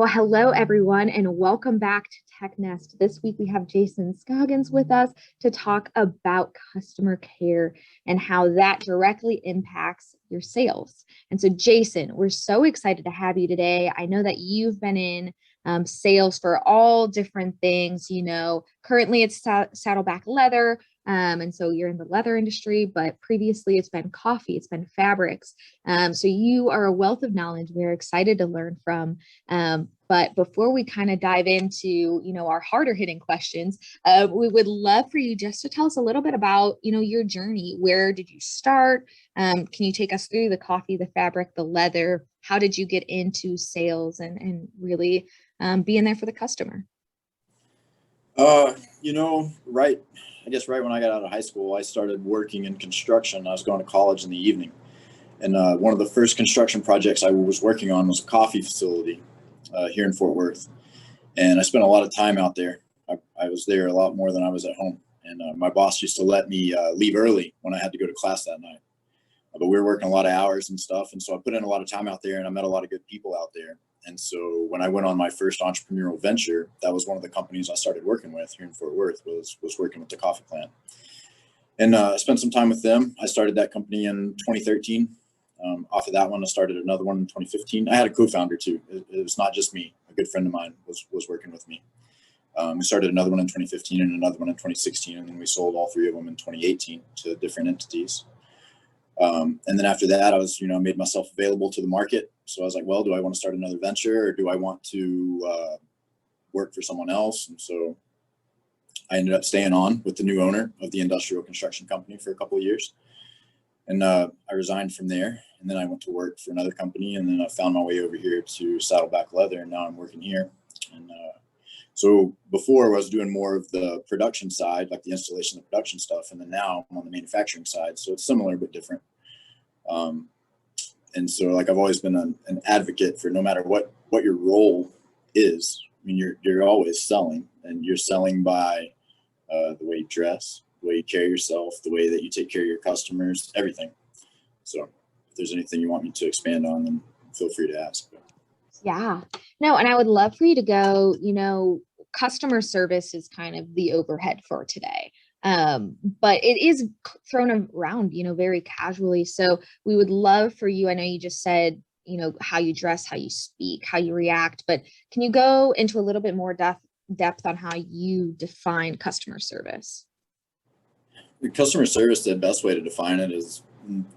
Well, hello, everyone, and welcome back to TechNest. This week, we have Jason Scoggins with us to talk about customer care and how that directly impacts your sales. And so, Jason, we're so excited to have you today. I know that you've been in sales for all different things. Currently it's Saddleback Leather. And so you're in the leather industry, but previously it's been coffee, it's been fabrics. So you are a wealth of knowledge we're excited to learn from. But before we kind of dive into, our harder hitting questions, we would love for you just to tell us a little bit about, your journey. Where did you start? Can you take us through the coffee, the fabric, the leather? How did you get into sales and really being there for the customer? Right when I got out of high school, I started working in construction. I was going to college in the evening. And one of the first construction projects I was working on was a coffee facility here in Fort Worth. And I spent a lot of time out there. I was there a lot more than I was at home. And my boss used to let me leave early when I had to go to class that night. But we were working a lot of hours and stuff. And so I put in a lot of time out there, and I met a lot of good people out there. And so when I went on my first entrepreneurial venture, that was one of the companies I started working with here in Fort Worth, was working with the coffee plant. And I spent some time with them. I started that company in 2013. Off of that one, I started another one in 2015. I had a co-founder too. It was not just me. A good friend of mine was working with me. We started another one in 2015 and another one in 2016. And then we sold all three of them in 2018 to different entities. And then after that, I made myself available to the market. So I was like, well, do I want to start another venture, or do I want to work for someone else? And so I ended up staying on with the new owner of the industrial construction company for a couple of years. And I resigned from there. And then I went to work for another company. And then I found my way over here to Saddleback Leather. And now I'm working here. And so before I was doing more of the production side, like the installation and production stuff. And then now I'm on the manufacturing side. So it's similar but different. And so like I've always been an advocate for no matter what your role is. I mean, you're always selling, and you're selling by the way you dress, the way you carry yourself, the way that you take care of your customers, everything. So if there's anything you want me to expand on, then feel free to ask. Yeah, no, and I would love for you to go, customer service is kind of the overhead for today. But it is thrown around, very casually. So we would love for you, I know you just said, how you dress, how you speak, how you react, but can you go into a little bit more depth on how you define customer service? The customer service, the best way to define it is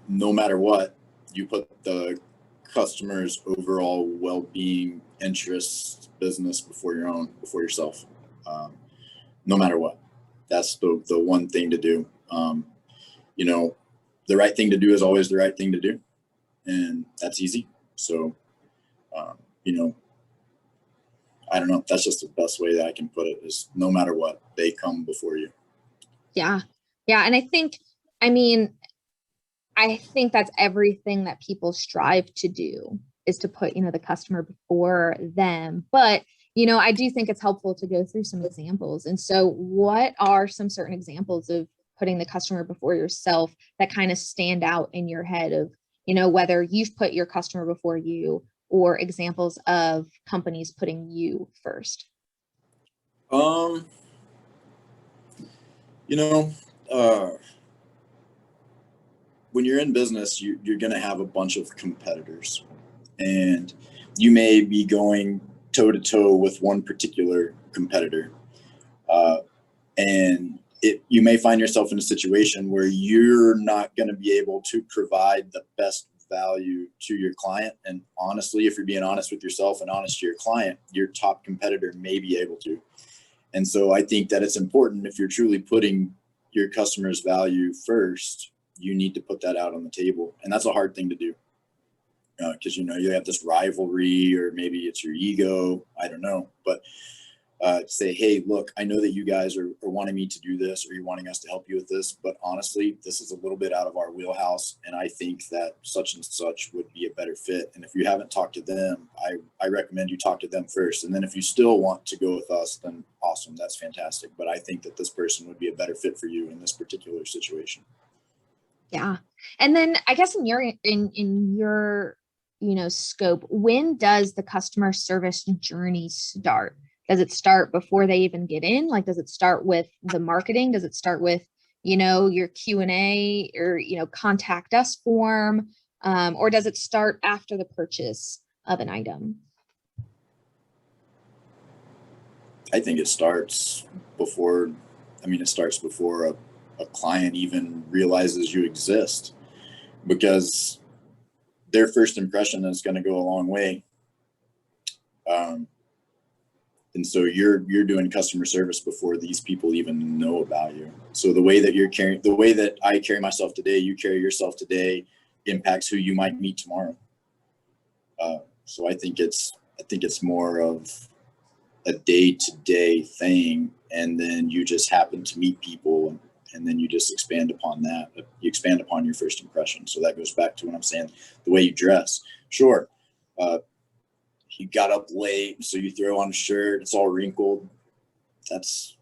no matter what, you put the customer's overall well-being, interests, business before yourself, no matter what. That's the one thing to do. The right thing to do is always the right thing to do, and that's easy. So, I don't know. That's just the best way that I can put it, is no matter what, they come before you. Yeah. Yeah. And I think that's everything that people strive to do, is to put, the customer before them. But, I do think it's helpful to go through some examples. And so what are some certain examples of putting the customer before yourself that kind of stand out in your head of, whether you've put your customer before you, or examples of companies putting you first? Um, you know, uh, when you're in business, you're going to have a bunch of competitors, and you may be going toe to toe with one particular competitor. And you may find yourself in a situation where you're not going to be able to provide the best value to your client. And honestly, if you're being honest with yourself and honest to your client, your top competitor may be able to. And so I think that it's important, if you're truly putting your customer's value first, you need to put that out on the table. And that's a hard thing to do, because, you have this rivalry, or maybe it's your ego. I don't know. But say, hey, look, I know that you guys are wanting me to do this, or you're wanting us to help you with this, but honestly, this is a little bit out of our wheelhouse, and I think that such and such would be a better fit. And if you haven't talked to them, I recommend you talk to them first. And then if you still want to go with us, then awesome, that's fantastic. But I think that this person would be a better fit for you in this particular situation. Yeah. And then I guess in your scope, when does the customer service journey start? Does it start before they even get in? Like, does it start with the marketing? Does it start with, your Q&A or, contact us form? Or does it start after the purchase of an item? I think it starts before, it starts before a client even realizes you exist, because their first impression is going to go a long way. And so you're doing customer service before these people even know about you. So the way that I carry myself today, you carry yourself today, impacts who you might meet tomorrow. So I think it's more of a day-to-day thing, and then you just happen to meet people, and then you just expand upon that. You expand upon your first impression. So that goes back to what I'm saying, the way you dress. Sure, you got up late, so you throw on a shirt, it's all wrinkled. That's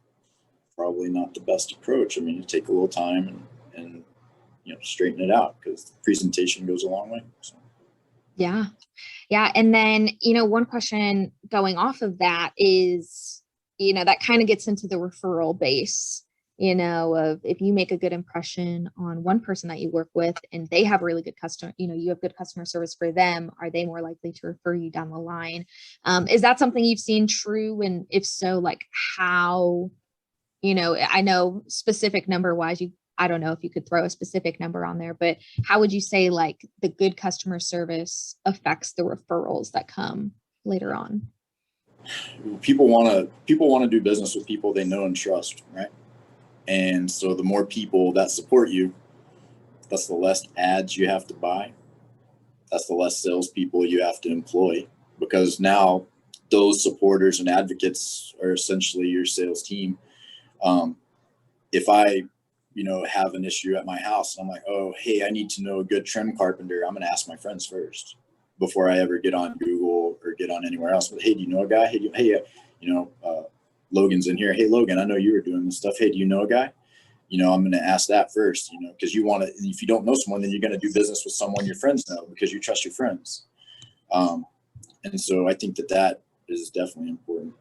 probably not the best approach. You take a little time and straighten it out, because the presentation goes a long way. So. Yeah. Yeah. And then, one question going off of that is, that kind of gets into the referral base, of if you make a good impression on one person that you work with and they have really good customer, you have good customer service for them, are they more likely to refer you down the line? Is that something you've seen true? And if so, like how, I know specific number wise, I don't know if you could throw a specific number on there, but how would you say like the good customer service affects the referrals that come later on? People want to do business with people they know and trust, right? And so the more people that support you, that's the less ads you have to buy. That's the less salespeople you have to employ, because now those supporters and advocates are essentially your sales team. If I, have an issue at my house, and I'm like, oh, hey, I need to know a good trim carpenter, I'm going to ask my friends first before I ever get on Google or get on anywhere else. But hey, do you know a guy? Logan's in here. Hey, Logan, I know you were doing this stuff. Hey, do you know a guy? I'm going to ask that first, because you want to, if you don't know someone, then you're going to do business with someone your friends know, because you trust your friends. And so I think that is definitely important.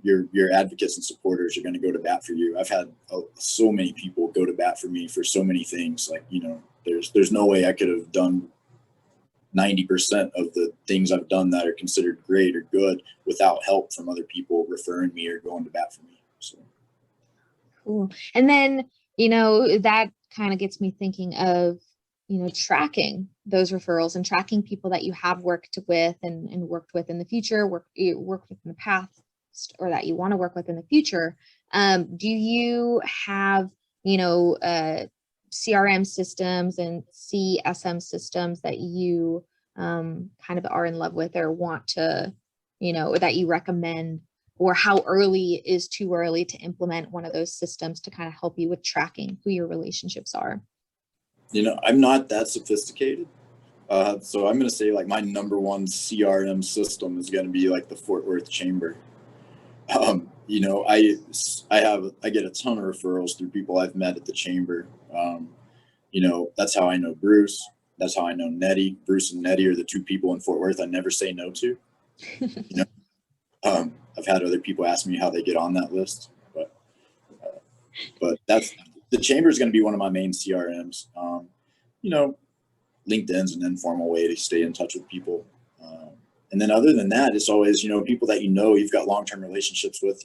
Your advocates and supporters are going to go to bat for you. I've had so many people go to bat for me for so many things. Like, there's no way I could have done 90% of the things I've done that are considered great or good without help from other people referring me or going to bat for me. So. Cool. And then, that kind of gets me thinking of, tracking those referrals and tracking people that you have worked with and worked with in the future, you worked with in the past, or that you want to work with in the future. Do you have, CRM systems and CSM systems that you kind of are in love with or want to, or that you recommend, or how early is too early to implement one of those systems to kind of help you with tracking who your relationships are? I'm not that sophisticated. So I'm going to say like my number one CRM system is going to be like the Fort Worth Chamber. I get a ton of referrals through people I've met at the Chamber. That's how I know Bruce. That's how I know Nettie. Bruce and Nettie are the two people in Fort Worth I never say no to. I've had other people ask me how they get on that list, but that's the Chamber is going to be one of my main CRMs. LinkedIn's an informal way to stay in touch with people. And then other than that, it's always, people that you've got long-term relationships with.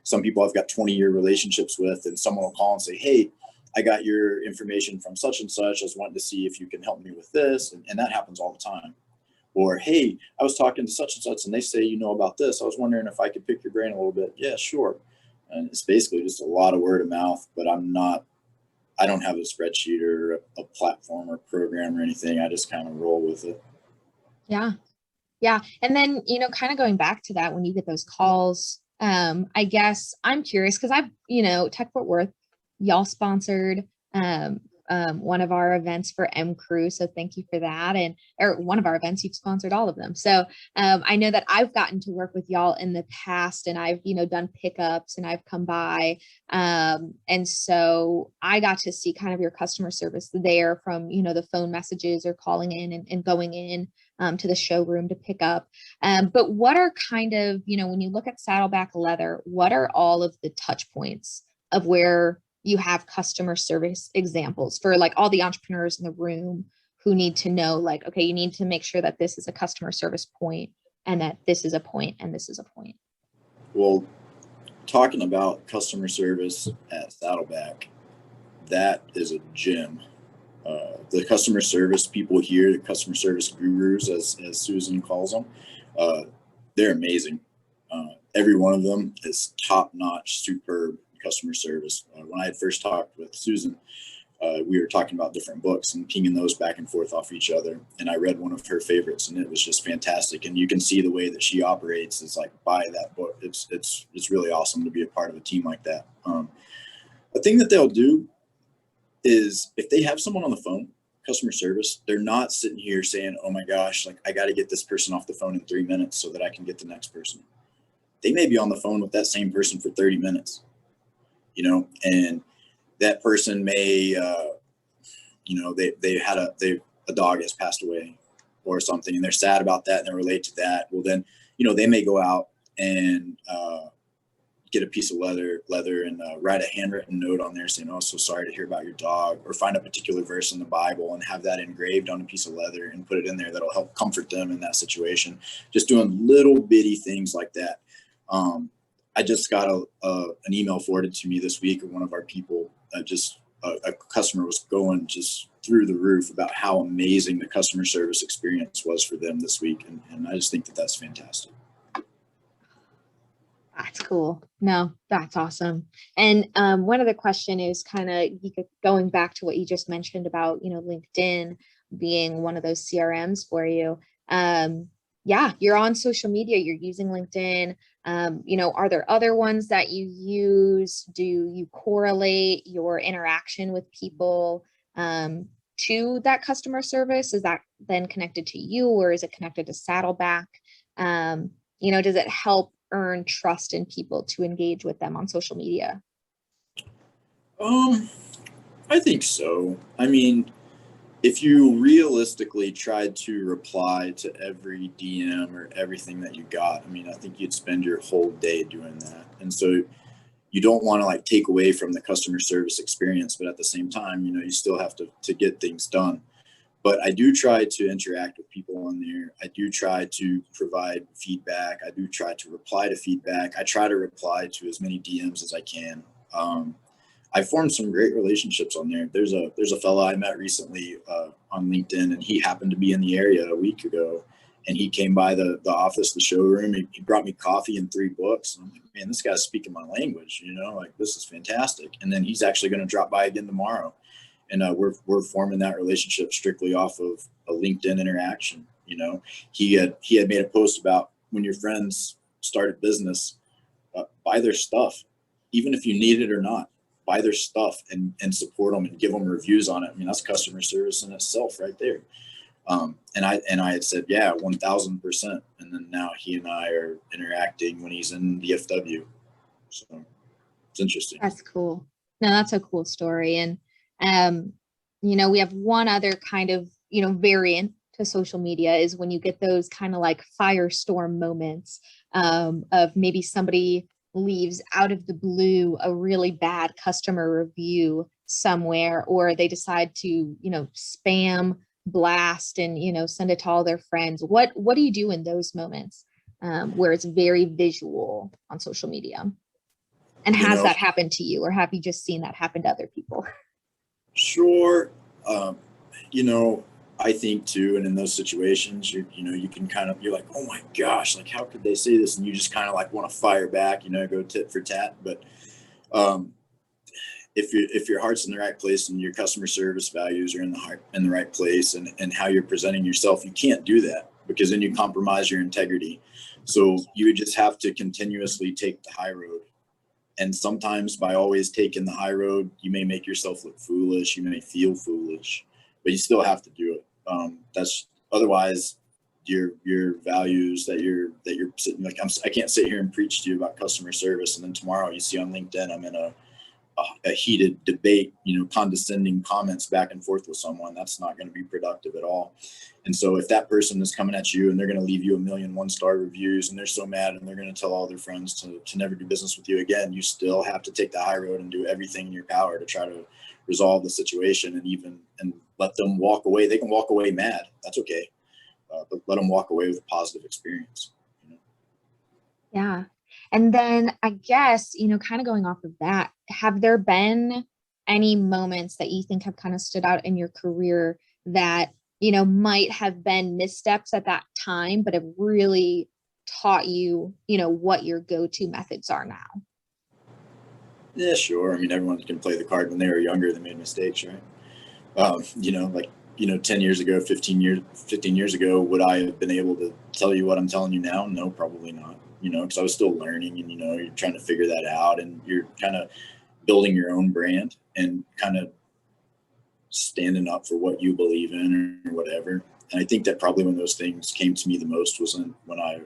Some people I've got 20-year relationships with, and someone will call and say, hey, I got your information from such and such. I was wanting to see if you can help me with this. And that happens all the time. Or, hey, I was talking to such and such and they say, about this. I was wondering if I could pick your brain a little bit. Yeah, sure. And it's basically just a lot of word of mouth, but I don't have a spreadsheet or a platform or program or anything. I just kind of roll with it. Yeah. Yeah. And then, kind of going back to that, when you get those calls, I guess I'm curious because Tech Fort Worth, y'all sponsored one of our events for M Crew. So thank you for that. Or one of our events, you've sponsored all of them. So I know that I've gotten to work with y'all in the past, and I've, done pickups and I've come by. And so I got to see kind of your customer service there from, the phone messages or calling in and going in. to the showroom to pick up. But what are kind of, when you look at Saddleback Leather, what are all of the touch points of where you have customer service examples for like all the entrepreneurs in the room who need to know, like, okay, you need to make sure that this is a customer service point and that this is a point and this is a point? Well, talking about customer service at Saddleback, that is a gem. The customer service people here, the customer service gurus, as Susan calls them, they're amazing. Every one of them is top-notch, superb customer service. When I had first talked with Susan, we were talking about different books and pinging those back and forth off each other. And I read one of her favorites, and it was just fantastic. And you can see the way that she operates is like, buy that book. It's really awesome to be a part of a team like that. The thing that they'll do is if they have someone on the phone, customer service, they're not sitting here saying, oh my gosh, like I got to get this person off the phone in 3 minutes so that I can get the next person. They may be on the phone with that same person for 30 minutes, and that person may, they had a dog has passed away or something, and they're sad about that and they relate to that. Well, then, they may go out and get a piece of leather and write a handwritten note on there saying, oh, so sorry to hear about your dog, or find a particular verse in the Bible and have that engraved on a piece of leather and put it in there. That'll help comfort them in that situation. Just doing little bitty things like that. I just got an email forwarded to me this week of one of our people a customer was going just through the roof about how amazing the customer service experience was for them this week. And I just think that that's fantastic. That's cool. No, that's awesome. And one other question is kind of going back to what you just mentioned about, LinkedIn being one of those CRMs for you. Yeah, you're on social media, you're using LinkedIn. Are there other ones that you use? Do you correlate your interaction with people to that customer service? Is that then connected to you, or is it connected to Saddleback? Does it help earn trust in people to engage with them on social media? I think so. I mean, if you realistically tried to reply to every DM or everything that you got, I think you'd spend your whole day doing that. And so you don't want to like take away from the customer service experience, but at the same time, you still have to get things done. But I do try to interact with people on there. I do try to provide feedback. I do try to reply to feedback. I try to reply to as many DMs as I can. I formed some great relationships on there. There's a fella I met recently on LinkedIn, and he happened to be in the area a week ago, and he came by the office, the showroom. He brought me coffee and 3 books. And I'm like, man, this guy's speaking my language, this is fantastic. And then he's actually going to drop by again tomorrow. And we're forming that relationship strictly off of a LinkedIn interaction. He had made a post about when your friends start a business, buy their stuff, even if you need it or not. Buy their stuff and support them and give them reviews on it. That's customer service in itself right there. And I had said, yeah, 1000%. And then now he and I are interacting when he's in the FW. So it's interesting. That's cool. No, that's a cool story. And, we have one other kind of, variant to social media is when you get those kind of like firestorm moments of maybe somebody leaves out of the blue a really bad customer review somewhere, or they decide to, spam blast and, send it to all their friends. What do you do in those moments where it's very visual on social media? And has that happened to you, or have you just seen that happen to other people? Sure. I think too, and in those situations, you can you're like, oh my gosh, like how could they say this? And you just kind of like want to fire back, go tit for tat. But if your heart's in the right place and your customer service values are in the right place, and how you're presenting yourself, you can't do that, because then you compromise your integrity. So you would just have to continuously take the high road. And sometimes by always taking the high road, you may make yourself look foolish. You may feel foolish, but you still have to do it. That's otherwise your values that you're sitting like, I can't sit here and preach to you about customer service, and then tomorrow you see on LinkedIn I'm in a a heated debate, condescending comments back and forth with someone. That's not going to be productive at all. And so if that person is coming at you and they're going to leave you 1,000,000 one-star reviews and they're so mad and they're going to tell all their friends to never do business with you again, you still have to take the high road and do everything in your power to try to resolve the situation and let them walk away. They can walk away mad. That's okay. But let them walk away with a positive experience. Yeah. And then I guess, kind of going off of that, have there been any moments that you think have kind of stood out in your career that, might have been missteps at that time, but have really taught you, what your go-to methods are now? Yeah, sure. I mean, everyone can play the card when they were younger, they made mistakes, right? 10 years ago, 15 years ago, would I have been able to tell you what I'm telling you now? No, probably not, because I was still learning and, you're trying to figure that out and you're kind of building your own brand and kind of standing up for what you believe in or whatever. And I think that probably when those things came to me the most was when I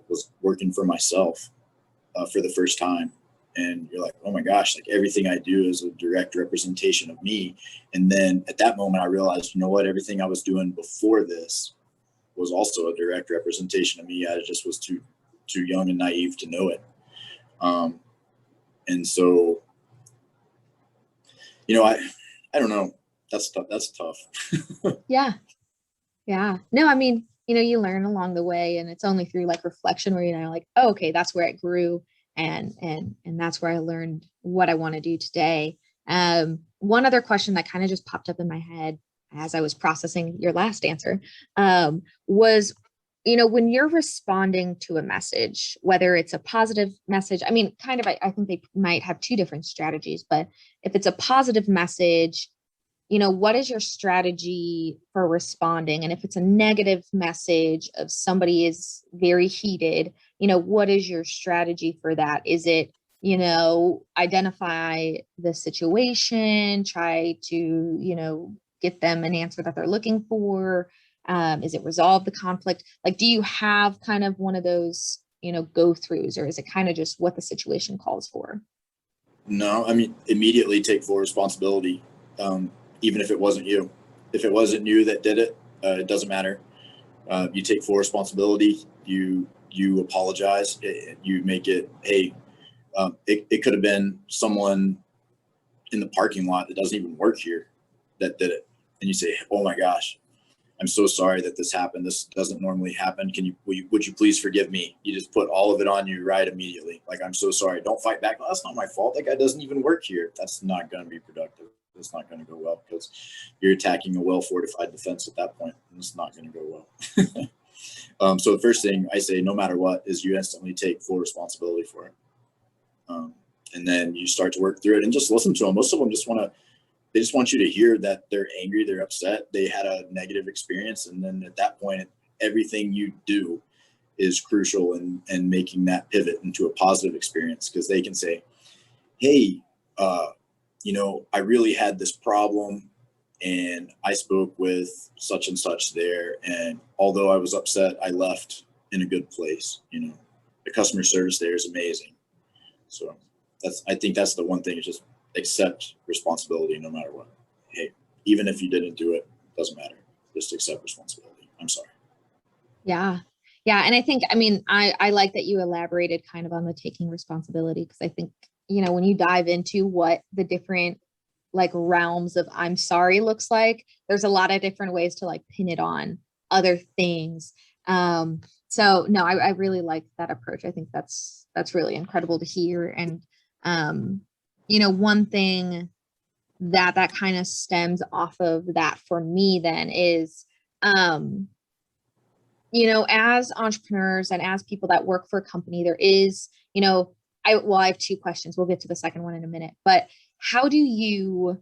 was working for myself for the first time. And you're like, oh my gosh, like everything I do is a direct representation of me. And then at that moment, I realized, everything I was doing before this was also a direct representation of me. I just was too young and naive to know it. And so, I don't know. That's tough. That's tough. Yeah. Yeah. No, I mean, you learn along the way and it's only through like reflection where, like, oh, okay, that's where it grew. And that's where I learned what I want to do today. One other question that kind of just popped up in my head as I was processing your last answer, was, when you're responding to a message, whether it's a positive message, I mean, kind of, I think they might have two different strategies, but if it's a positive message, what is your strategy for responding? And if it's a negative message of somebody is very heated, what is your strategy for that? Is it, identify the situation, try to, get them an answer that they're looking for? Is it resolve the conflict? Like, do you have kind of one of those, go throughs, or is it kind of just what the situation calls for? No, I mean, immediately take full responsibility. Even if it wasn't you. If it wasn't you that did it, it doesn't matter. You take full responsibility. You apologize. You make it, hey, it could have been someone in the parking lot that doesn't even work here that did it. And you say, oh my gosh, I'm so sorry that this happened. This doesn't normally happen. Would you please forgive me? You just put all of it on you right immediately. Like, I'm so sorry. Don't fight back. Well, that's not my fault. That guy doesn't even work here. That's not going to be productive. It's not going to go well because you're attacking a well-fortified defense at that point. And it's not going to go well. So the first thing I say, no matter what, is you instantly take full responsibility for it. And then you start to work through it and just listen to them. Most of them they just want you to hear that they're angry, they're upset, they had a negative experience. And then at that point, everything you do is crucial in making that pivot into a positive experience, because they can say, hey, I really had this problem and I spoke with such and such there. And although I was upset, I left in a good place. The customer service there is amazing. So I think that's the one thing, is just accept responsibility no matter what. Hey, even if you didn't do it, doesn't matter. Just accept responsibility. I'm sorry. Yeah. Yeah. And I think, I like that you elaborated kind of on the taking responsibility, because I think, when you dive into what the different like realms of I'm sorry looks like, there's a lot of different ways to like pin it on other things. So no, I really like that approach. I think that's really incredible to hear. And, one thing that kind of stems off of that for me then is, as entrepreneurs and as people that work for a company, there is, I have two questions. We'll get to the second one in a minute, but how do you,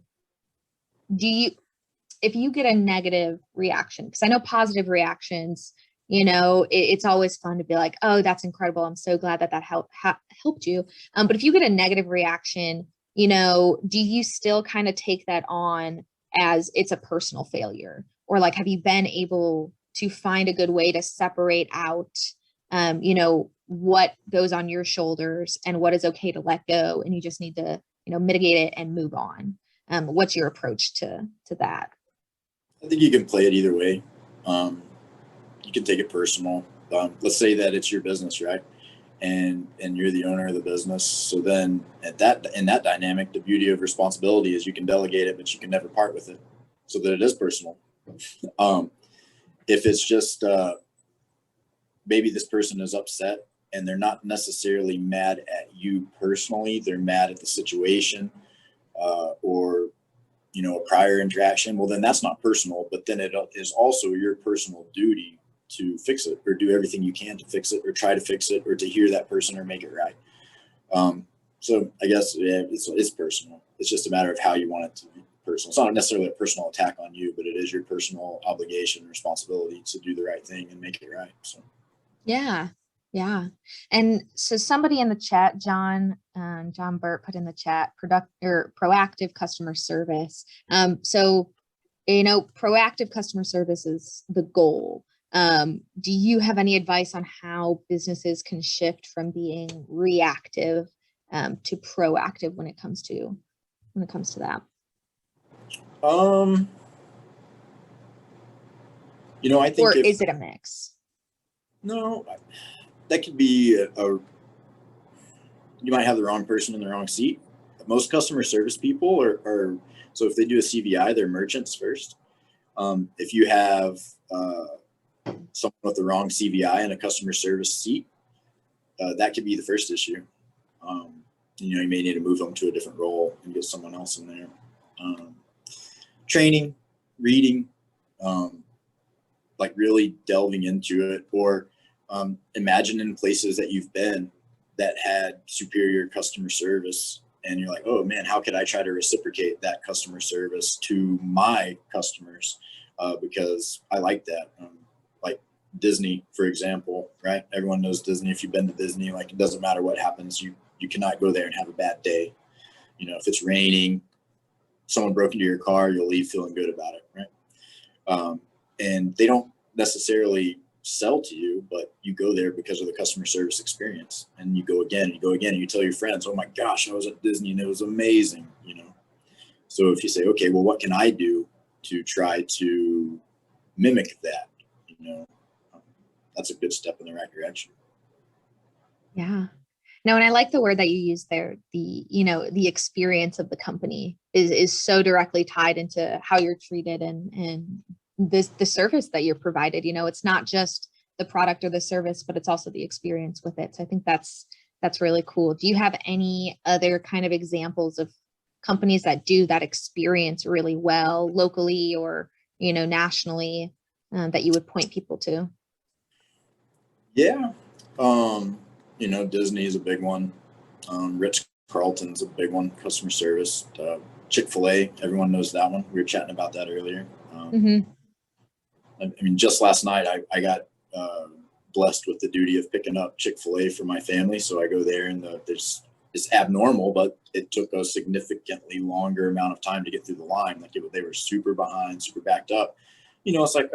if you get a negative reaction, because I know positive reactions, it's always fun to be like, oh, that's incredible. I'm so glad that helped you. But if you get a negative reaction, do you still kind of take that on as it's a personal failure? Or like, have you been able to find a good way to separate out, what goes on your shoulders and what is okay to let go? And you just need to mitigate it and move on. What's your approach to that? I think you can play it either way. You can take it personal. Let's say that it's your business, right? And you're the owner of the business. So then in that dynamic, the beauty of responsibility is you can delegate it, but you can never part with it, so that it is personal. If it's just maybe this person is upset and they're not necessarily mad at you personally, they're mad at the situation or a prior interaction, well, then that's not personal, but then it is also your personal duty to fix it, or do everything you can to fix it, or try to fix it, or to hear that person or make it right. So I guess it's personal. It's just a matter of how you want it to be personal. It's not necessarily a personal attack on you, but it is your personal obligation and responsibility to do the right thing and make it right. So yeah. And so somebody in the chat, John Burt, put in the chat proactive customer service. So proactive customer service is the goal. Do you have any advice on how businesses can shift from being reactive to proactive when it comes to that? I think, or is it a mix? No, that could be you might have the wrong person in the wrong seat. Most customer service people are so if they do a CVI, they're merchants first. If you have someone with the wrong CVI in a customer service seat, that could be the first issue. You may need to move them to a different role and get someone else in there. Training, reading, like really delving into it, or imagine in places that you've been that had superior customer service, and you're like, oh man, how could I try to reciprocate that customer service to my customers? Because I like that. Like Disney, for example, right? Everyone knows Disney. If you've been to Disney, like it doesn't matter what happens, you cannot go there and have a bad day. If it's raining, someone broke into your car, you'll leave feeling good about it, right? And they don't necessarily sell to you, but you go there because of the customer service experience, and you go again, and you tell your friends, oh my gosh, I was at Disney and it was amazing. So if you say, okay, well, what can I do to try to mimic that? That's a good step in the right direction. Yeah. No, and I like the word that you used there. The experience of the company is so directly tied into how you're treated and the service that you're provided. It's not just the product or the service, but it's also the experience with it. So I think that's really cool. Do you have any other kind of examples of companies that do that experience really well locally or, nationally, that you would point people to? Yeah. Disney is a big one. Ritz-Carlton's a big one, customer service. Chick-fil-A, everyone knows that one. We were chatting about that earlier. Just last night, I got blessed with the duty of picking up Chick-fil-A for my family. So I go there, and it's abnormal, but it took a significantly longer amount of time to get through the line. Like they were super behind, super backed up. It's like,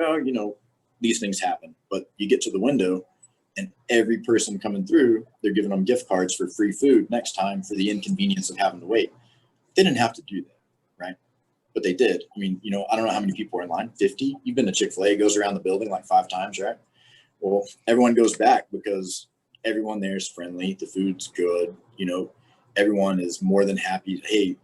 these things happen. But you get to the window, and every person coming through, they're giving them gift cards for free food next time for the inconvenience of having to wait. They didn't have to do that, right? But they did. I don't know how many people are in line. 50? You've been to Chick-fil-A, goes around the building like 5 times, right? Well, everyone goes back because everyone there is friendly. The food's good. Everyone is more than happy. Hey,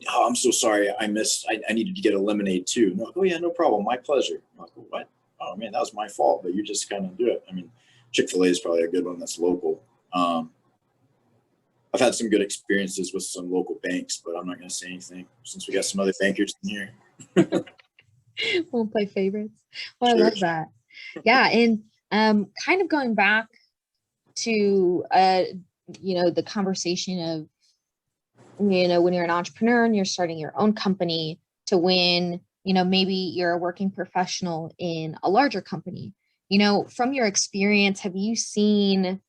I'm so sorry. I needed to get a lemonade too. No, oh yeah, no problem. My pleasure. I'm like, what? Oh man, that was my fault. But you just kind of do it. Chick-fil-A is probably a good one that's local. I've had some good experiences with some local banks, but I'm not going to say anything since we got some other bankers in here. Won't play favorites. Well, Sure. I love that. Yeah. And kind of going back to, the conversation of, when you're an entrepreneur and you're starting your own company, to when, maybe you're a working professional in a larger company. From your experience, have you seen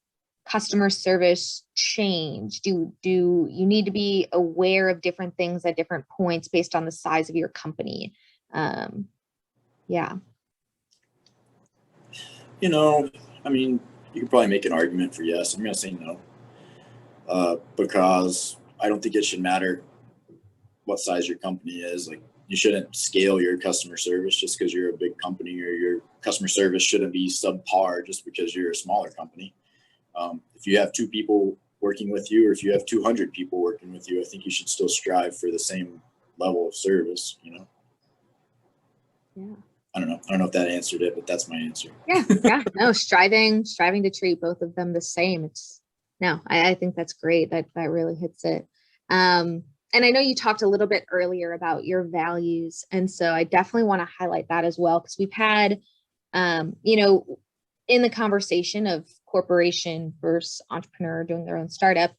customer service change? Do you need to be aware of different things at different points based on the size of your company? Yeah. You could probably make an argument for yes. I'm going to say no, because I don't think it should matter what size your company is. Like, you shouldn't scale your customer service just because you're a big company, or your customer service shouldn't be subpar just because you're a smaller company. If you have 2 people working with you, or if you have 200 people working with you, I think you should still strive for the same level of service, you know? Yeah. I don't know if that answered it, but that's my answer. Yeah. No, striving to treat both of them the same. I think that's great. That really hits it. And I know you talked a little bit earlier about your values. And so I definitely want to highlight that as well, because we've had, in the conversation of corporation versus entrepreneur doing their own startup,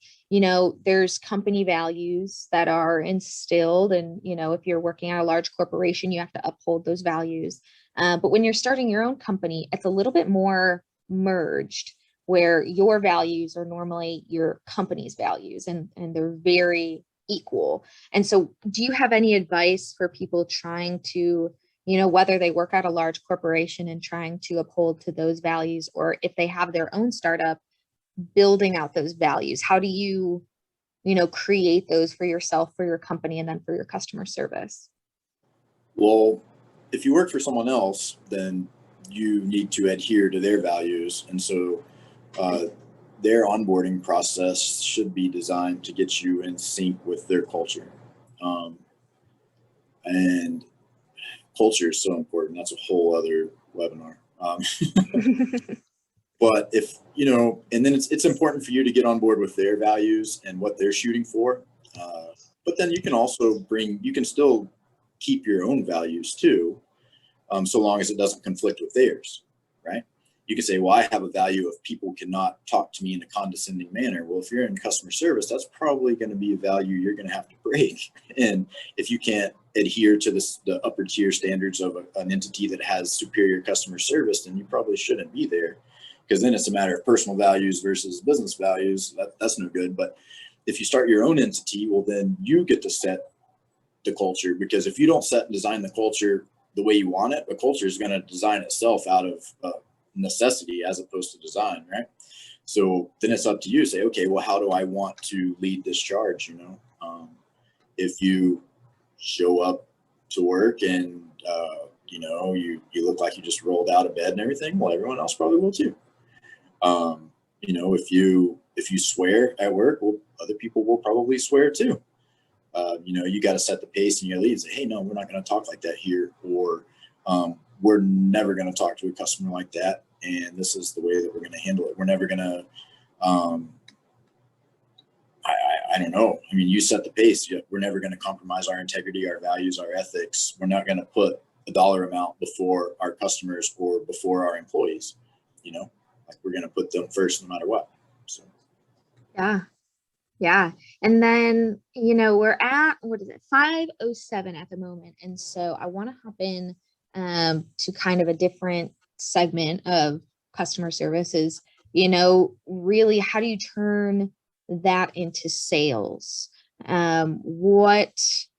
there's company values that are instilled. And, if you're working at a large corporation, you have to uphold those values. But when you're starting your own company, it's a little bit more merged, where your values are normally your company's values, and they're very equal. And so do you have any advice for people trying to, whether they work at a large corporation and trying to uphold to those values, or if they have their own startup, building out those values? How do you, create those for yourself, for your company, and then for your customer service? Well, if you work for someone else, then you need to adhere to their values. And so their onboarding process should be designed to get you in sync with their culture. And culture is so important. That's a whole other webinar. But if, and then it's important for you to get on board with their values and what they're shooting for. But then you can still keep your own values too, so long as it doesn't conflict with theirs, right? You can say, well, I have a value of people cannot talk to me in a condescending manner. Well, if you're in customer service, that's probably going to be a value you're going to have to break. And if you can't adhere to the upper tier standards of an entity that has superior customer service, then you probably shouldn't be there, because then it's a matter of personal values versus business values. That's no good. But if you start your own entity, well, then you get to set the culture, because if you don't set and design the culture the way you want it, the culture is going to design itself out of necessity as opposed to design, right? So then it's up to you to say, okay, well, how do I want to lead this charge? If you show up to work and you look like you just rolled out of bed and everything, well, everyone else probably will too. If you swear at work, well, other people will probably swear too. You got to set the pace in your lead. Say, hey, no, we're not going to talk like that here, or we're never going to talk to a customer like that, and this is the way that we're going to handle it. We're never going to, I don't know. I mean, you set the pace. We're never going to compromise our integrity, our values, our ethics. We're not going to put a dollar amount before our customers or before our employees. Like, we're going to put them first no matter what. So. Yeah. And then, we're at, 5:07 at the moment. And so I want to hop in to kind of a different segment of customer services. Really, how do you turn that into sales? And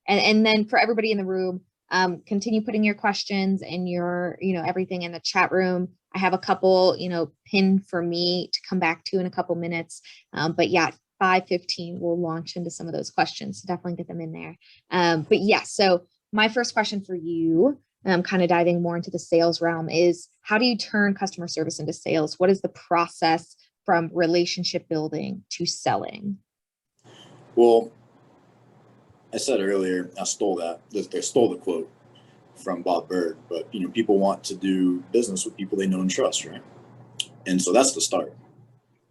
then for everybody in the room, continue putting your questions and your, everything in the chat room. I have a couple, pinned for me to come back to in a couple minutes. But yeah, 5:15, we'll launch into some of those questions. So definitely get them in there. But yeah, so my first question for you, kind of diving more into the sales realm, is how do you turn customer service into sales? What is the process from relationship building to selling? Well, I said earlier, I stole the quote from Bob Berg, but people want to do business with people they know and trust, right? And so that's the start.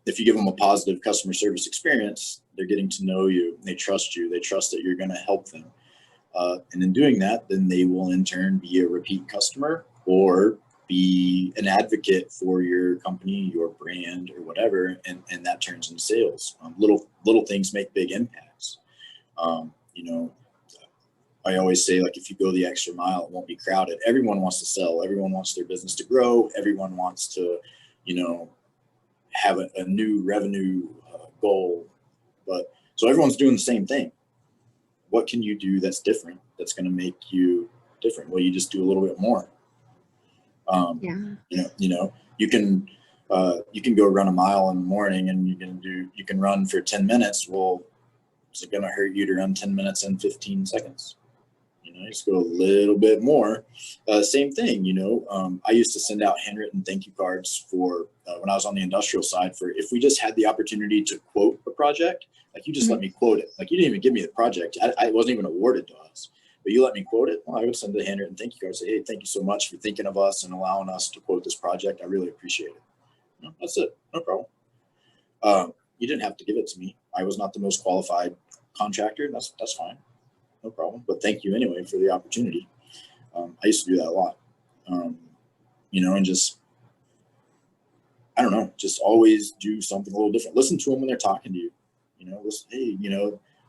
If you give them a positive customer service experience, they're getting to know you, they trust you, they trust that you're going to help them. And in doing that, then they will in turn be a repeat customer or be an advocate for your company, your brand, or whatever, and that turns into sales. Little things make big impacts. I always say, like, if you go the extra mile, it won't be crowded. Everyone wants to sell. Everyone wants their business to grow. Everyone wants to, have a new revenue goal. But so everyone's doing the same thing. What can you do that's different? That's going to make you different? Well, you just do a little bit more. You can go run a mile in the morning, and you can run for 10 minutes. Well, Is it going to hurt you to run 10 minutes and 15 seconds? Just go a little bit more. Same thing, I used to send out handwritten thank you cards for when I was on the industrial side for if we just had the opportunity to quote a project, like you just let me quote it. Like you didn't even give me the project. I wasn't even awarded to us, but you let me quote it. Well, I would send a handwritten thank you card, say, hey, thank you so much for thinking of us and allowing us to quote this project. I really appreciate it. That's it. No problem. You didn't have to give it to me. I was not the most qualified contractor. That's fine. No problem. But thank you anyway for the opportunity. I used to do that a lot, and just, I don't know, just always do something a little different. Listen to them when they're talking to you, listen, hey,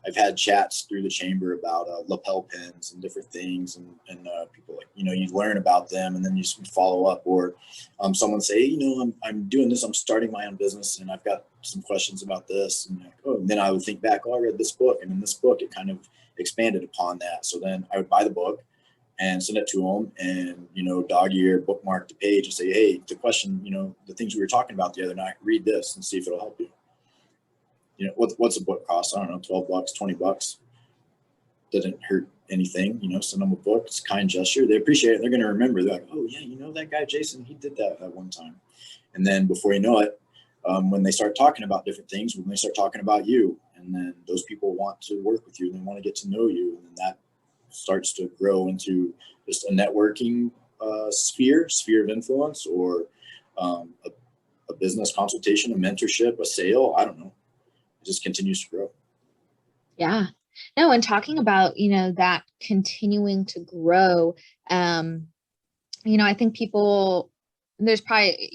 I've had chats through the chamber about lapel pins and different things and people like, you learn about them and then you follow up or someone say, hey, I'm doing this. I'm starting my own business and I've got some questions about this. And and then I would think back, I read this book. And in this book, it kind of expanded upon that. So then I would buy the book and send it to them and, dog ear bookmark the page and say, hey, the question, the things we were talking about the other night, read this and see if it'll help you. What's a book cost? I don't know, $12, $20. Doesn't hurt anything, send them a book. It's a kind gesture. They appreciate it. They're going to remember. They're like, oh yeah, that guy, Jason, he did that at one time. And then before you know it, when they start talking about different things, when they start talking about you, and then those people want to work with you, they want to get to know you. And then that starts to grow into just a networking sphere of influence or a business consultation, a mentorship, a sale. I don't know. Just continues to grow. Yeah. No, and talking about, that continuing to grow, I think people, there's probably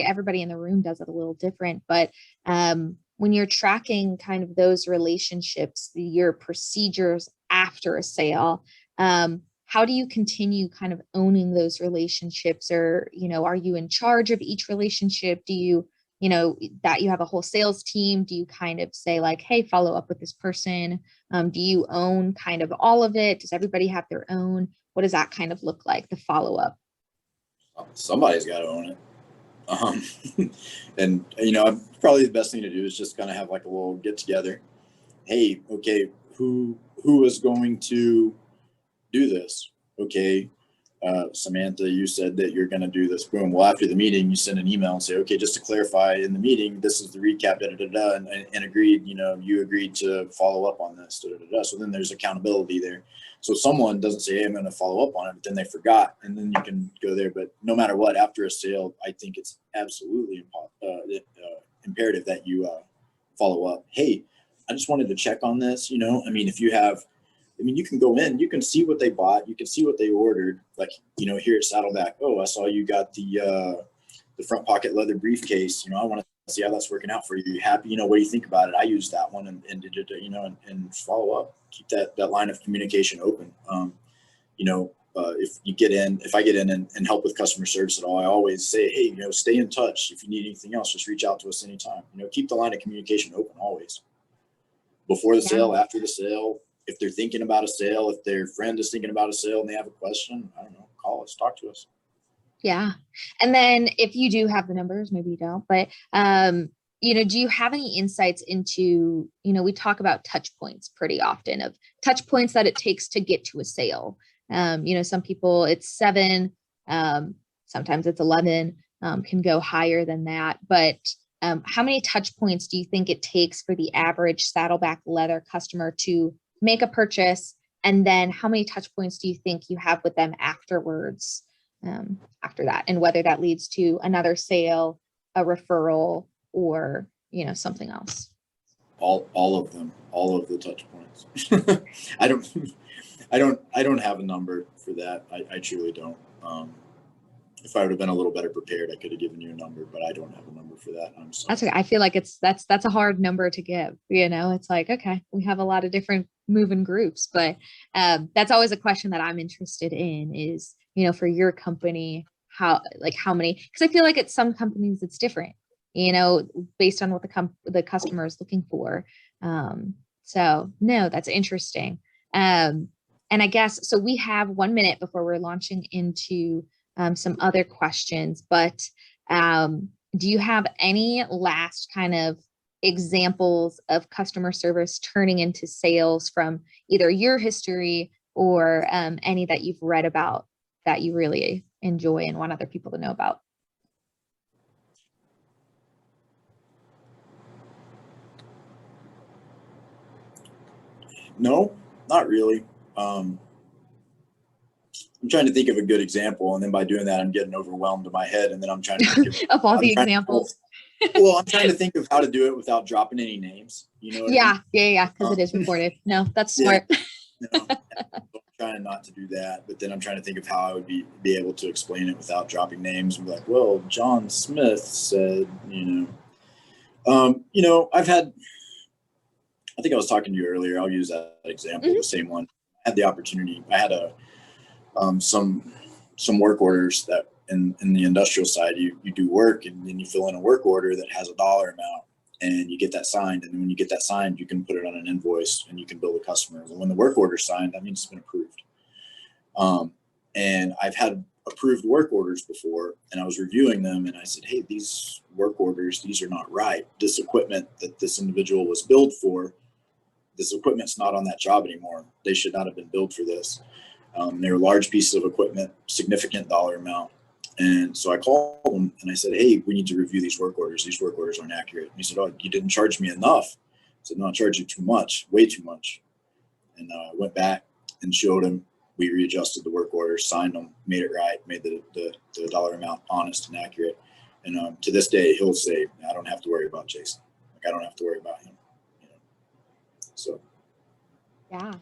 everybody in the room does it a little different, but when you're tracking kind of those relationships, your procedures after a sale, how do you continue kind of owning those relationships or, are you in charge of each relationship? Do you, that you have a whole sales team? Do you kind of say like, hey, follow up with this person? Do you own kind of all of it? Does everybody have their own? What does that kind of look like, the follow-up? Somebody's got to own it. And, probably the best thing to do is just kind of have like a little get together. Hey, okay, who is going to do this? Okay. Samantha, you said that you're going to do this. Boom. Well, after the meeting, you send an email and say, okay, just to clarify in the meeting, this is the recap, and agreed, you agreed to follow up on this, So then there's accountability there. So someone doesn't say, hey, I'm going to follow up on it, but then they forgot, and then you can go there. But no matter what, after a sale, I think it's absolutely imperative that you follow up. Hey, I just wanted to check on this. If you have, you can go in, you can see what they bought, you can see what they ordered. Like, here at Saddleback, I saw you got the front pocket leather briefcase. I want to see how that's working out for you. You happy? What do you think about it? I used that one and did it, and follow up. Keep that line of communication open. If I get in and help with customer service at all, I always say, hey, stay in touch. If you need anything else, just reach out to us anytime. Keep the line of communication open always. Before the sale, after the sale. If they're thinking about a sale, if their friend is thinking about a sale and they have a question, I don't know, call us, talk to us. Yeah. And then if you do have the numbers, maybe you don't, but, do you have any insights into, we talk about touch points pretty often, of touch points that it takes to get to a sale. Some people it's 7, sometimes it's 11, can go higher than that, but how many touch points do you think it takes for the average Saddleback Leather customer to make a purchase? And then how many touch points do you think you have with them afterwards, after that, and whether that leads to another sale, a referral, or, something else? All of them, all of the touch points. I don't have a number for that. I truly don't. If I would have been a little better prepared, I could have given you a number, but I don't have a number for that. I'm sorry. That's okay. I feel like that's a hard number to give. It's like, okay, we have a lot of different moving groups, but that's always a question that I'm interested in is, for your company, how many, because I feel like at some companies it's different, based on what the customer is looking for. So no, that's interesting. And I guess, so we have 1 minute before we're launching into some other questions, but do you have any last kind of examples of customer service turning into sales from either your history or any that you've read about that you really enjoy and want other people to know about? No, not really. I'm trying to think of a good example, and then by doing that, I'm getting overwhelmed in my head, and then I'm trying to think of all the I'm examples. Well, I'm trying to think of how to do it without dropping any names. You know what I mean? Yeah, because it is recorded. No, that's smart. I'm trying not to do that, but then I'm trying to think of how I would be able to explain it without dropping names and be like, well, John Smith said, I've had, I think I was talking to you earlier. I'll use that example, the same one. I had the opportunity. I had some work orders that in the industrial side, you do work and then you fill in a work order that has a dollar amount and you get that signed. And when you get that signed, you can put it on an invoice and you can bill the customer. And when the work order is signed, that means it's been approved. And I've had approved work orders before, and I was reviewing them and I said, hey, these work orders, these are not right. This equipment that this individual was billed for, this equipment's not on that job anymore. They should not have been billed for this. They were large pieces of equipment, significant dollar amount. And so I called him and I said, hey, we need to review these work orders. These work orders aren't accurate. And he said, oh, you didn't charge me enough. I said, no, I charged you too much, way too much. And I went back and showed him. We readjusted the work orders, signed them, made it right, made the dollar amount honest and accurate. And to this day, he'll say, I don't have to worry about Jason. Like, I don't have to worry about him. So. Yeah,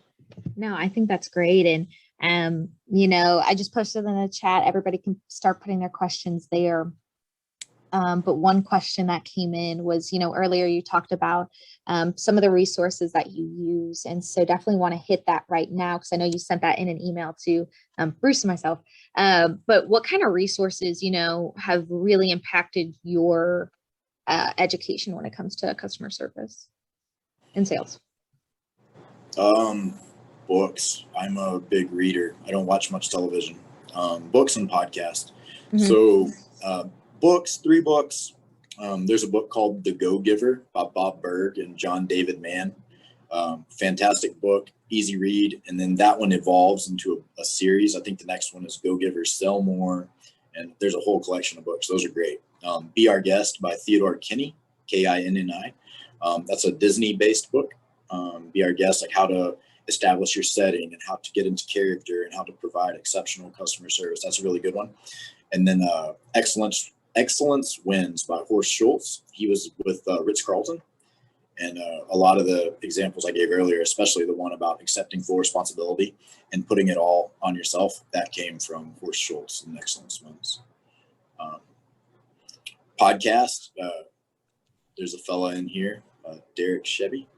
no, I think that's great. And I just posted in the chat, everybody can start putting their questions there. But one question that came in was, earlier you talked about some of the resources that you use. And so definitely want to hit that right now, because I know you sent that in an email to Bruce and myself. But what kind of resources, have really impacted your education when it comes to customer service and sales? Books. I'm a big reader. I don't watch much television. Books and podcasts. So books, 3 books. There's a book called The Go-Giver by Bob Berg and John David Mann. Fantastic book, easy read. And then that one evolves into a series. I think the next one is Go-Giver, Sell More. And there's a whole collection of books. Those are great. Be Our Guest by Theodore Kinney, Kinni. That's a Disney-based book. Be Our Guest, like how to establish your setting and how to get into character and how to provide exceptional customer service. That's a really good one. And then Excellence Wins by Horst Schultz. He was with Ritz-Carlton. And a lot of the examples I gave earlier, especially the one about accepting full responsibility and putting it all on yourself, that came from Horst Schultz and Excellence Wins. Podcast, there's a fella in here, Derek Chevy.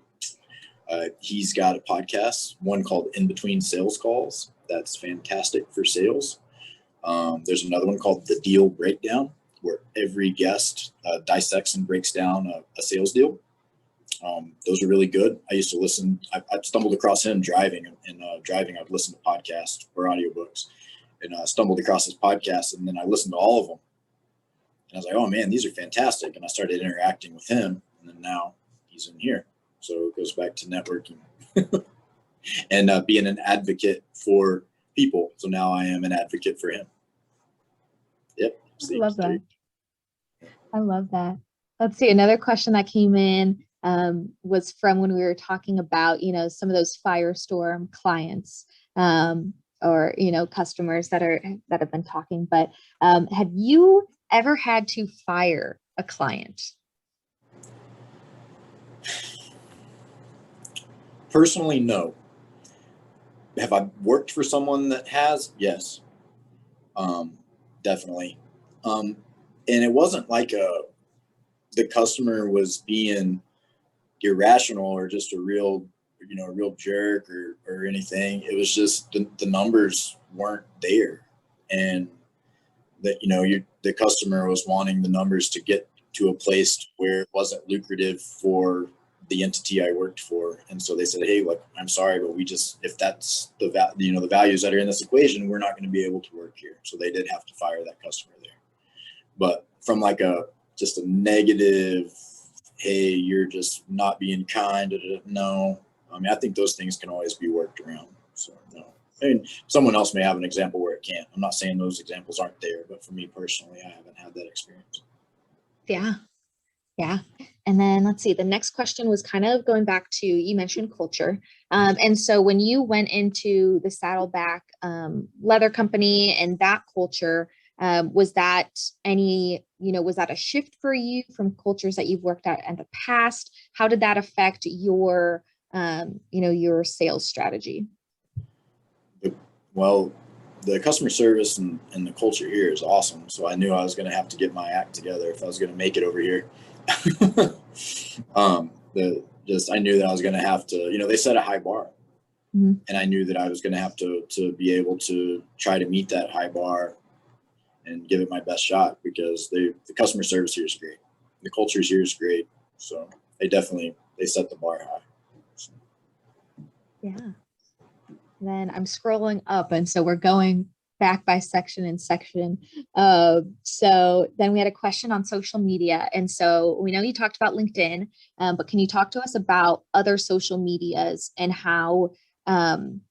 He's got a podcast, one called In Between Sales Calls. That's fantastic for sales. There's another one called The Deal Breakdown, where every guest dissects and breaks down a sales deal. Those are really good. I used to listen. I stumbled across him driving, and I'd listen to podcasts or audiobooks, and stumbled across his podcast, and then I listened to all of them. And I was like, oh man, these are fantastic. And I started interacting with him, and then now he's in here. So it goes back to networking and being an advocate for people. So now I am an advocate for him. Yep. I love that. I love that. Let's see. Another question that came in was from when we were talking about, some of those Firestorm clients or, customers that have been talking. But have you ever had to fire a client? Personally, no. Have I worked for someone that has? Yes, definitely. And it wasn't like the customer was being irrational or just a real jerk or anything. It was just the numbers weren't there, and that the customer was wanting the numbers to get to a place where it wasn't lucrative for the entity I worked for. And so they said, hey, look, I'm sorry, but if that's the values that are in this equation, we're not going to be able to work here. So they did have to fire that customer there. But from like just a negative hey, you're just not being kind. No, I mean, I think those things can always be worked around. So no, I mean, someone else may have an example where it can't. I'm not saying those examples aren't there, but for me personally, I haven't had that experience. Yeah. Yeah. And then let's see, the next question was kind of going back to, you mentioned culture. And so when you went into the Saddleback Leather Company and that culture, was that was that a shift for you from cultures that you've worked at in the past? How did that affect your, your sales strategy? Well, the customer service and the culture here is awesome. So I knew I was going to have to get my act together if I was going to make it over here. I knew that I was going to have to, they set a high bar, Mm-hmm. and I knew that I was going to have to be able to try to meet that high bar and give it my best shot, because the customer service here is great. The culture here is great. So they set the bar high. So. Yeah. Then I'm scrolling up, and so we're going back by section and section. So then we had a question on social media. And so we know you talked about LinkedIn, but can you talk to us about other social medias and how, when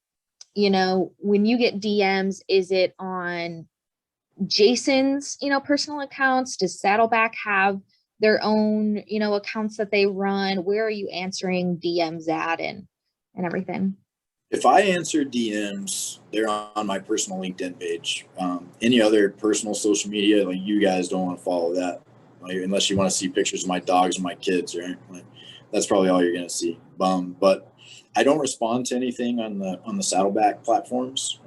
you get DMs, is it on Jason's, personal accounts? Does Saddleback have their own, accounts that they run? Where are you answering DMs at and everything? If I answer DMs, they're on my personal LinkedIn page. Any other personal social media, like, you guys don't want to follow that, like, unless you want to see pictures of my dogs and my kids, right? Like, that's probably all you're going to see. But I don't respond to anything on the Saddleback platforms.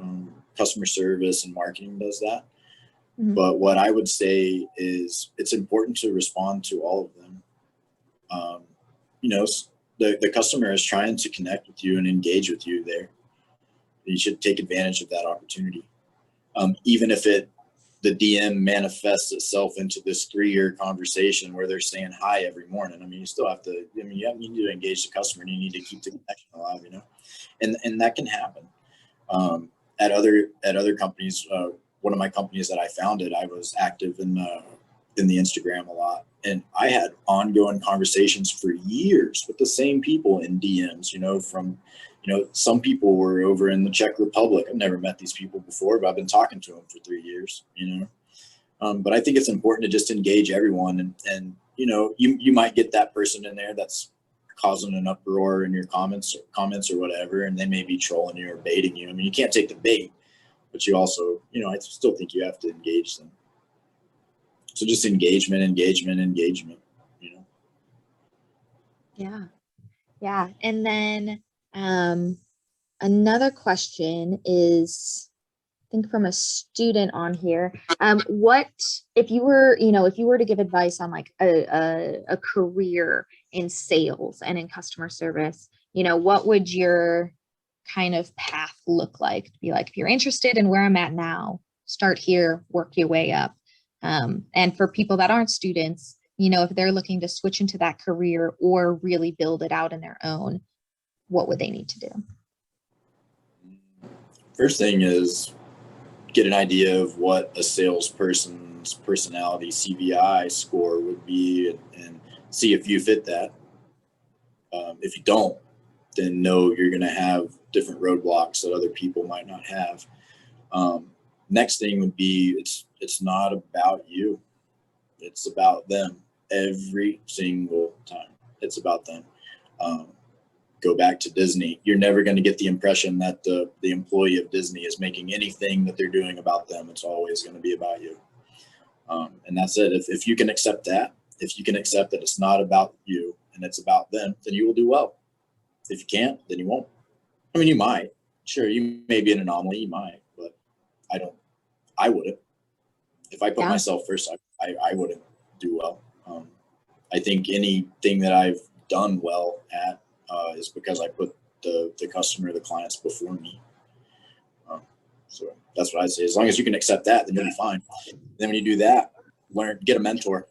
Customer service and marketing does that. Mm-hmm. But what I would say is it's important to respond to all of them. The customer is trying to connect with you and engage with you there. You should take advantage of that opportunity. Even if the DM manifests itself into this 3-year conversation where they're saying hi every morning. I mean, you still have to, you need to engage the customer, and you need to keep the connection alive, and that can happen. At other companies, one of my companies that I founded, I was active in the Instagram a lot. And I had ongoing conversations for years with the same people in DMs, some people were over in the Czech Republic. I've never met these people before, but I've been talking to them for 3 years, but I think it's important to just engage everyone. And you might get that person in there that's causing an uproar in your comments or whatever, and they may be trolling you or baiting you. I mean, you can't take the bait, but you also, I still think you have to engage them. So just engagement. Yeah. Yeah. And then another question is, I think from a student on here, what, if you were to give advice on like a career in sales and in customer service, what would your kind of path look like? To be like, if you're interested in where I'm at now, start here, work your way up. And for people that aren't students, if they're looking to switch into that career or really build it out in their own, what would they need to do? First thing is get an idea of what a salesperson's personality CVI score would be, and see if you fit that. If you don't, then know you're going to have different roadblocks that other people might not have. Next thing would be, it's not about you. It's about them every single time. It's about them. Go back to Disney. You're never going to get the impression that the employee of Disney is making anything that they're doing about them. It's always going to be about you. And that's it. If you can accept that, if you can accept that it's not about you and it's about them, then you will do well. If you can't, then you won't. I mean, you might. Sure, you may be an anomaly. You might, but I wouldn't. If I put myself first, I wouldn't do well. I think anything that I've done well at is because I put the customer, the clients before me. So that's what I say. As long as you can accept that, then you'll be fine. Then when you do that, get a mentor,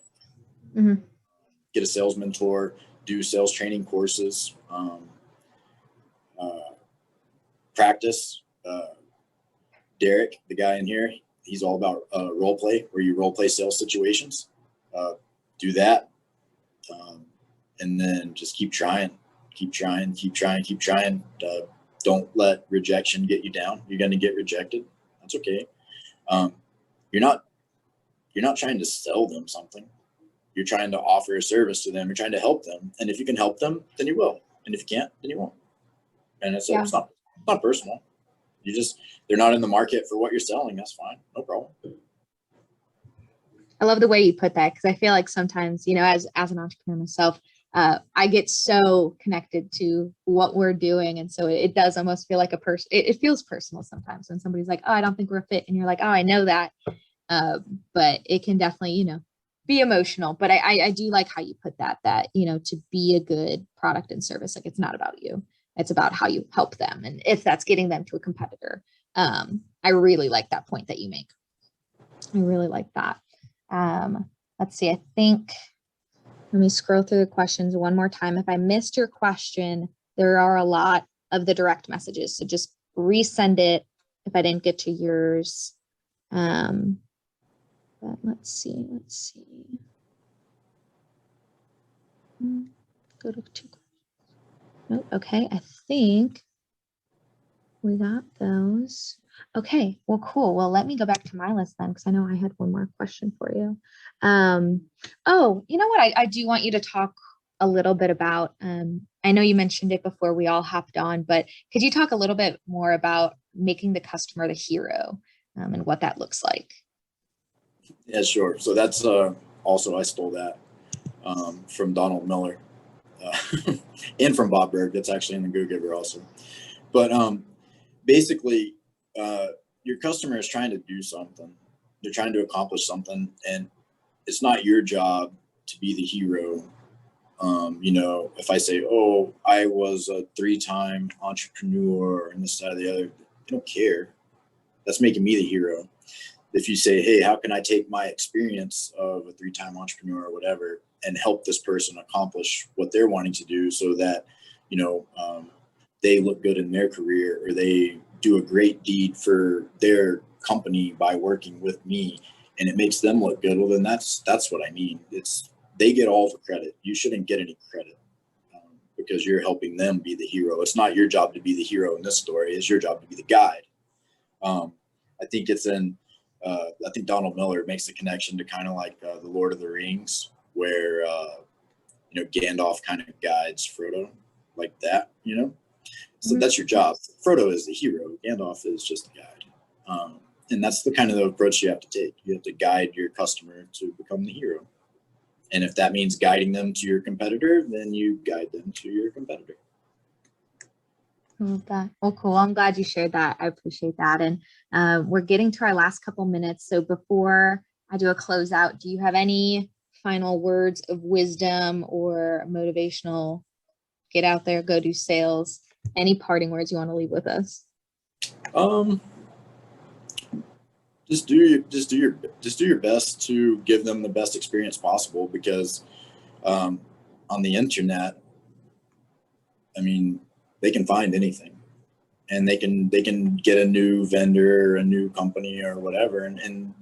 get a sales mentor, do sales training courses, practice. Derek, the guy in here, he's all about role play, where you role play sales situations. Do that. and then just keep trying, keep trying, keep trying, keep trying. Don't let rejection get you down. You're going to get rejected. That's okay. You're not trying to sell them something. You're trying to offer a service to them. You're trying to help them. And if you can help them, then you will. And if you can't, then you won't. And it's not personal. They're not in the market for what you're selling. That's fine. No problem. I love the way you put that, because I feel like sometimes, as an entrepreneur myself, I get so connected to what we're doing. And so it does almost feel like it feels personal sometimes when somebody's like, oh, I don't think we're a fit. And you're like, oh, I know that. But it can definitely, be emotional. But I do like how you put that, to be a good product and service, like it's not about you. It's about how you help them. And if that's getting them to a competitor, I really like that point that you make. I really like that. Let's see, let me scroll through the questions one more time. If I missed your question, there are a lot of the direct messages, so just resend it if I didn't get to yours. But let's see. Go to two. Nope. Okay, I think we got those. Okay, well, cool. Well, let me go back to my list then, because I know I had one more question for you. Oh, you know what? I do want you to talk a little bit about, I know you mentioned it before we all hopped on, but could you talk a little bit more about making the customer the hero, and what that looks like? Yeah, sure. So that's also, I stole that from Donald Miller and from Bob Berg. That's actually in the Go Giver also. But basically, your customer is trying to do something. They're trying to accomplish something, and it's not your job to be the hero. If I say, oh, I was a 3-time entrepreneur and this, that, or the other, they don't care. That's making me the hero. If you say, hey, how can I take my experience of a 3-time entrepreneur or whatever and help this person accomplish what they're wanting to do, so that, they look good in their career, or they do a great deed for their company by working with me, and it makes them look good. Well, then that's what I mean. They get all the credit. You shouldn't get any credit, because you're helping them be the hero. It's not your job to be the hero in this story. It's your job to be the guide. I think I think Donald Miller makes the connection to kind of like the Lord of the Rings, where Gandalf kind of guides Frodo like that. So that's your job. Frodo is the hero. Gandalf is just a guide. And that's the kind of the approach you have to take. You have to guide your customer to become the hero. And if that means guiding them to your competitor, then you guide them to your competitor. I love that. Well, cool. I'm glad you shared that. I appreciate that. And we're getting to our last couple minutes. So before I do a closeout, do you have any final words of wisdom or motivational, get out there, go do sales? Any parting words you want to leave with us? Just do your best to give them the best experience possible, because on the internet, I mean, they can find anything, and they can get a new vendor, a new company, or whatever, and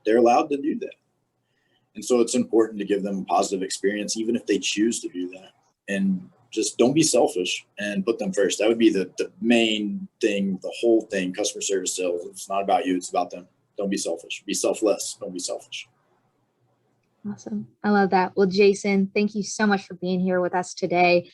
they're allowed to do that. And so it's important to give them a positive experience, even if they choose to do that. And just don't be selfish and put them first. That would be the main thing, the whole thing. Customer service sales, it's not about you, it's about them. Don't be selfish. Be selfless. Don't be selfish. Awesome. I love that. Well, Jason, thank you so much for being here with us today.